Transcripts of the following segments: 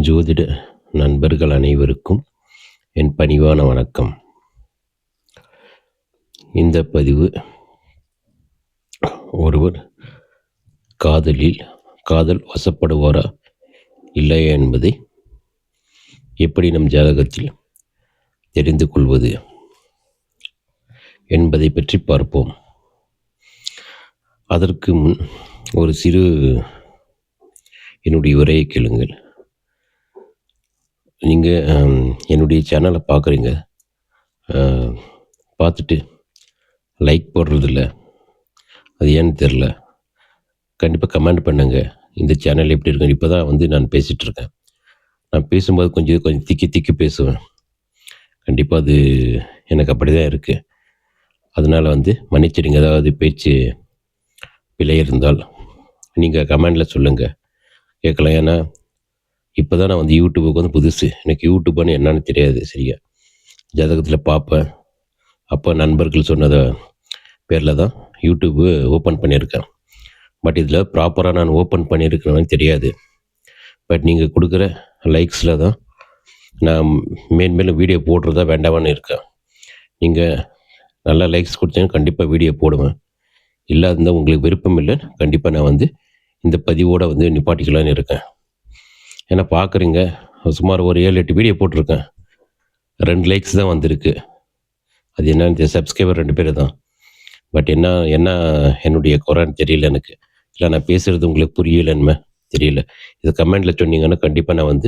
ஜோதிட நண்பர்கள் அனைவருக்கும் என் பணிவான வணக்கம். இந்த பதிவு ஒருவர் காதல் வசப்படுவாரா இல்லையா என்பதை எப்படி நம் ஜாதகத்தில் தெரிந்து கொள்வது என்பதை பற்றி பார்ப்போம். அதற்கு முன் ஒரு சிறு என்னுடைய உரையை கேளுங்கள். நீங்கள் என்னுடைய சேனலை பார்க்குறீங்க, பார்த்துட்டு லைக் போடுறதில்ல, அது ஏன்னு தெரில. கண்டிப்பாக கமெண்ட் பண்ணுங்க, இந்த சேனல் எப்படி இருக்குன்னு. இப்போ தான் நான் பேசிகிட்ருக்கேன். நான் பேசும்போது கொஞ்சம் திக்கி பேசுவேன். கண்டிப்பாக அது எனக்கு அப்படி தான் இருக்குது. அதனால் மன்னிச்சிடுங்க. ஏதாவது பேச்சு பிழை இருந்தால் நீங்கள் கமெண்டில் சொல்லுங்கள், கேட்கலாம். ஏன்னா இப்போ தான் நான் யூடியூபுக்கு புதுசு. எனக்கு யூடியூப்னு என்னன்னு தெரியாது. சரியா ஜாதகத்தில் பார்ப்பேன். அப்போ நண்பர்கள் சொன்னதை பேரில் தான் யூடியூப்பு ஓப்பன் பண்ணியிருக்கேன். பட் இதில் ப்ராப்பராக நான் ஓப்பன் பண்ணியிருக்கேன்னு தெரியாது. பட் நீங்கள் கொடுக்குற லைக்ஸில் தான் நான் மேலும் வீடியோ போடுறதா வேண்டாமான்னு இருக்கேன். நீங்கள் நல்லா லைக்ஸ் கொடுத்தீங்கன்னா கண்டிப்பாக வீடியோ போடுவேன். இல்லாதிருந்தால் உங்களுக்கு விருப்பம் இல்லை, கண்டிப்பாக நான் இந்த பதிவோடு நிப்பாட்டிக்கலான்னு இருக்கேன். ஏன்னா பார்க்குறீங்க, சுமார் ஒரு 7-8 வீடியோ போட்டிருக்கேன், 2 லைக்ஸ் தான் வந்திருக்கு. அது என்னன்னு சப்ஸ்கிரைபர் 2 பேர் தான். பட் என்ன என்னுடைய குறைன்னு தெரியல எனக்கு. இல்லை நான் பேசுகிறது உங்களுக்கு புரியலன்னு தெரியல. இது கமெண்டில் சொன்னீங்கன்னா கண்டிப்பாக நான்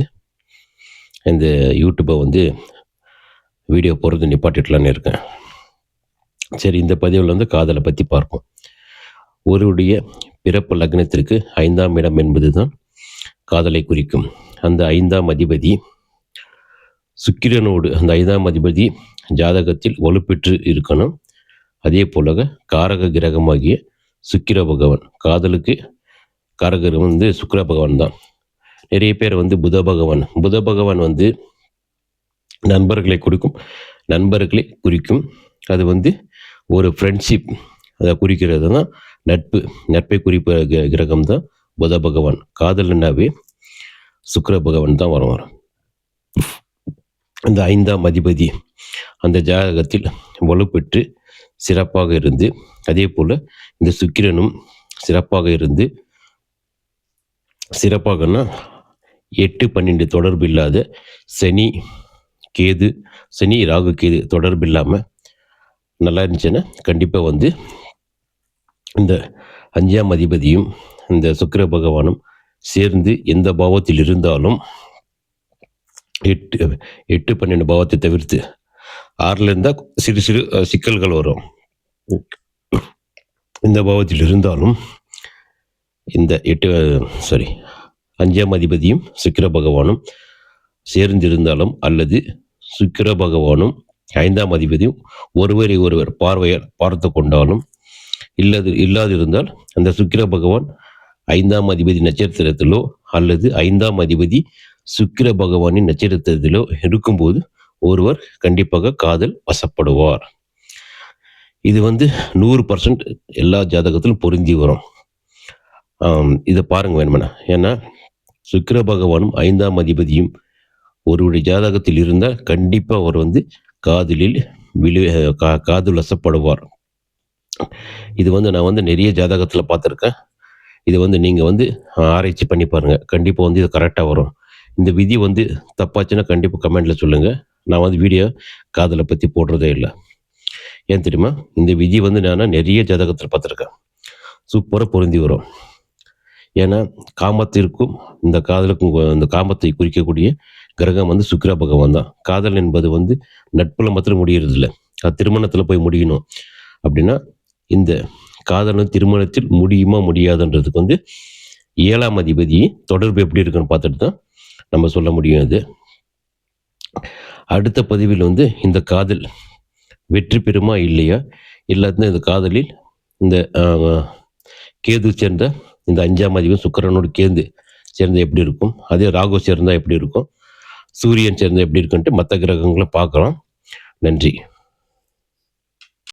இந்த யூடியூப்பை வீடியோ போடுறது நிப்பாட்டிடலான்னு இருக்கேன். சரி, இந்த பதிவில் காதலை பற்றி பார்ப்போம். ஒருவருடைய பிறப்பு லக்னத்திற்கு 5ஆம் இடம் என்பது தான் காதலை குறிக்கும். அந்த 5ஆம் அதிபதி சுக்கிரனோடு, அந்த 5ஆம் அதிபதி ஜாதகத்தில் வலுப்பெற்று இருக்கணும். அதே போல காரக கிரகமாகிய சுக்கிர பகவான், காதலுக்கு காரகரம் சுக்கிர பகவான் தான். நிறைய பேர் புத பகவான் நண்பர்களை குறிக்கும். அது ஒரு ஃப்ரெண்ட்ஷிப் அதை குறிக்கிறது தான். நட்பை குறிப்ப கிரகம் தான் புத பகவான். காதல்னாவே சுக்கிர பகவான் தான் வரும். அந்த 5ஆம் அதிபதி அந்த ஜாதகத்தில் வலுப்பெற்று சிறப்பாக இருந்து, அதே போல் இந்த சுக்கிரனும் சிறப்பாக இருந்து, சிறப்பாகனா 8-12 தொடர்பு இல்லாத சனி ராகு கேது தொடர்பு இல்லாமல் நல்லா இருந்துச்சுன்னா கண்டிப்பாக இந்த 5ஆம் அதிபதியும் இந்த சுக்கிர பகவானும் சேர்ந்து எந்த பாவத்தில் இருந்தாலும் 8-12 பாவத்தை தவிர்த்து 6ல் இருந்தால் சிறு சிக்கல்கள் வரும். இந்த பாவத்தில் இருந்தாலும் இந்த 5ஆம் அதிபதியும் சுக்கிர பகவானும் சேர்ந்திருந்தாலும், அல்லது சுக்கிர பகவானும் 5ஆம் அதிபதியும் ஒருவரை ஒருவர் பார்வையால் பார்த்து கொண்டாலும், இல்லாதிருந்தால் அந்த சுக்கிர பகவான் 5ஆம் அதிபதி நட்சத்திரத்திலோ அல்லது 5ஆம் அதிபதி சுக்கிர பகவானின் நட்சத்திரத்திலோ இருக்கும்போது ஒருவர் கண்டிப்பாக காதல் வசப்படுவார். இது 100% எல்லா ஜாதகத்திலும் பொருந்தி வரும். இதை பாருங்க வேணுமெனா. ஏன்னா சுக்கிர பகவானும் 5ஆம் அதிபதியும் ஒருவருடைய ஜாதகத்தில் இருந்தால் கண்டிப்பாக அவர் காதல் வசப்படுவார். இது நான் நிறைய ஜாதகத்தில் பார்த்துருக்கேன். இது நீங்கள் ஆராய்ச்சி பண்ணி பாருங்கள். கண்டிப்பாக இது கரெக்டாக வரும். இந்த விதி தப்பாச்சுன்னா கண்டிப்பாக கமெண்டில் சொல்லுங்கள். நான் வீடியோ காதலை பற்றி போடுறதே இல்லை. ஏன் தெரியுமா? இந்த விதி நான் நிறைய ஜாதகத்தில் பார்த்துருக்கேன். சூப்பராக பொருந்தி வரும். ஏன்னா காமத்திற்கும் இந்த காதலுக்கும், இந்த காமத்தை குறிக்கக்கூடிய கிரகம் சுக்கிர பகவான் தான். காதல் என்பது நட்பில் மாத்திரம் முடியறதில்ல, அது திருமணத்தில் போய் முடியணும். அப்படின்னா இந்த காதலும் திருமணத்தில் முடியுமா முடியாதுன்றதுக்கு 7ஆம் அதிபதி தொடர்பு எப்படி இருக்குன்னு பார்த்துட்டு தான் நம்ம சொல்ல முடியும். இது அடுத்த பதிவில் இந்த காதல் வெற்றி பெறுமா இல்லையா, இல்லாத இந்த காதலில் இந்த கேது சேர்ந்த இந்த 5ஆம் அதிபதி சுக்கிரனோடு கேது சேர்ந்த எப்படி இருக்கும், அதே ராகு சேர்ந்தால் எப்படி இருக்கும், சூரியன் சேர்ந்தால் எப்படி இருக்குன்ட்டு மற்ற கிரகங்களை பார்க்கலாம். நன்றி.